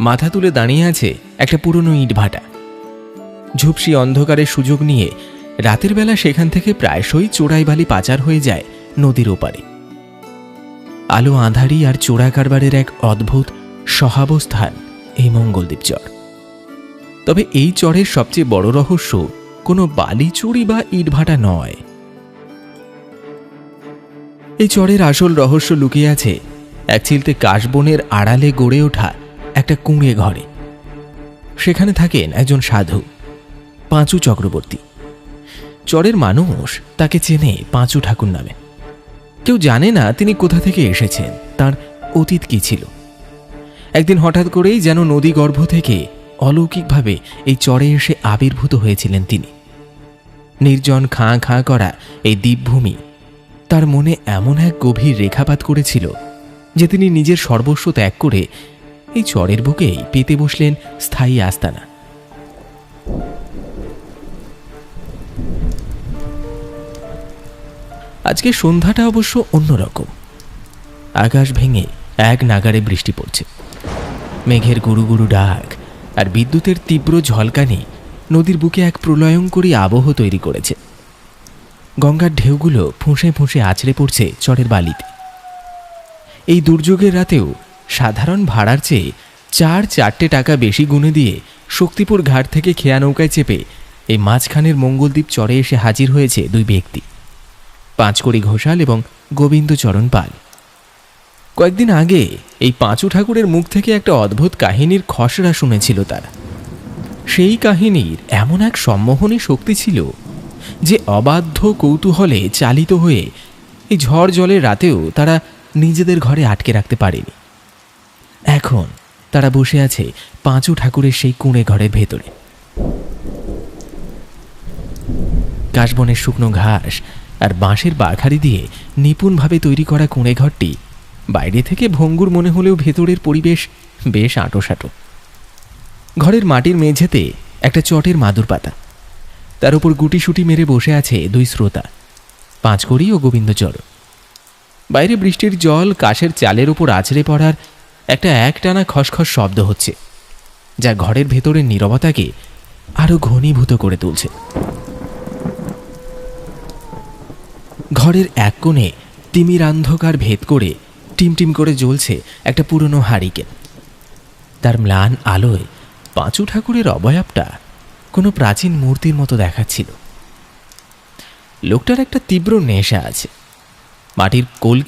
মাথা তুলে দাঁড়িয়ে আছে একটা পুরনো ইটভাটা। ঝুপসি অন্ধকারের সুযোগ নিয়ে রাতের বেলা সেখান থেকে প্রায়শই চোরাই বালি পাচার হয়ে যায় নদীর ওপারে। আলো আঁধারি আর চোরা কারবারের এক অদ্ভুত সহাবস্থান এই মঙ্গলদ্বীপ চর। তবে এই চরের সবচেয়ে বড় রহস্য কোনো বালি চুরি বা ইটভাটা নয়। এই চরের আসল রহস্য লুকিয়ে আছে এক চিলতে কাশবনের আড়ালে গড়ে ওঠা একটা কুঁড়ে ঘরে। সেখানে থাকেন একজন সাধু, পাঁচু চক্রবর্তী। চরের মানুষ তাকে চেনে পাঁচু ঠাকুর নামে। কেউ জানে না তিনি কোথা থেকে এসেছেন, তার অতীত কি ছিল। একদিন হঠাৎ করেই যেন নদী গর্ভ থেকে অলৌকিকভাবে এই চরে এসে আবির্ভূত হয়েছিলেন তিনি। নির্জন খাঁ খাঁ করা এই দ্বীপভূমি তার মনে এমন এক গভীর রেখাপাত করেছিল যে তিনি নিজের সর্বস্ব ত্যাগ করে এই চরের বুকেই পেতে বসলেন স্থায়ী আস্তানা। আজকে সন্ধ্যাটা অবশ্য অন্যরকম। আকাশ ভেঙে এক নাগাড়ে বৃষ্টি পড়ছে। মেঘের গুরু গুরু ডাক আর বিদ্যুতের তীব্র ঝলকানি নদীর বুকে এক প্রলয়ঙ্করী আবহ তৈরি করেছে। গঙ্গার ঢেউগুলো ফুঁসে ফুঁসে আছড়ে পড়ছে চরের বালিতে। এই দুর্যোগের রাতেও সাধারণ ভাড়ার চেয়ে 4 টাকা বেশি গুনে দিয়ে শক্তিপুর ঘাট থেকে খেয়া নৌকায় চেপে এই মাঝখানের মঙ্গলদ্বীপ চরে এসে হাজির হয়েছে দুই ব্যক্তি, পাঁচকড়ি ঘোষাল এবং গোবিন্দচরণ পাল। কয়েকদিন আগে এই পাঁচু ঠাকুরের মুখ থেকে একটা অদ্ভুত কাহিনীর খসড়া শুনেছিল তারা। সেই কাহিনীর এমন এক সম্মোহনী শক্তি ছিল যে অবাধ্য কৌতূহলে চালিত হয়ে এই ঝড় জলের রাতেও তারা নিজেদের ঘরে আটকে রাখতে পারেনি। এখন তারা বসে আছে পাঁচু ঠাকুরের সেই কুঁড়ে ঘরের ভেতরে। কাশবনের শুকনো ঘাস আর বাঁশের বাঘারি দিয়ে নিপুণভাবে তৈরি করা কুঁড়ে ঘরটি বাইরে থেকে ভঙ্গুর মনে হলেও ভেতরের পরিবেশ বেশ আঁটোসাঁটো। ঘরের মাটির মেঝেতে একটা চটের মাদুর পাতা, তার উপর গুটিসুটি মেরে বসে আছে দুই শ্রোতা, পাঁচকড়ি ও গোবিন্দচরণ। বাইরে বৃষ্টির জল কাশের চালের উপর আছড়ে পড়ার একটা একটানা খসখস শব্দ হচ্ছে, যা ঘরের ভেতরের নীরবতাকে আরো ঘনীভূত করে তুলছে। ঘরের এক কোণে তিমির অন্ধকার ভেদ করে টিমটিম করে জ্বলছে একটা পুরনো হারিকেন। তার ম্লান আলোয় পাঁচু ঠাকুরের অবয়বটা কোনো প্রাচীন মূর্তির মতো দেখাচ্ছিল। লোকটার একটা তীব্র নেশা আছে। মাটির কলকি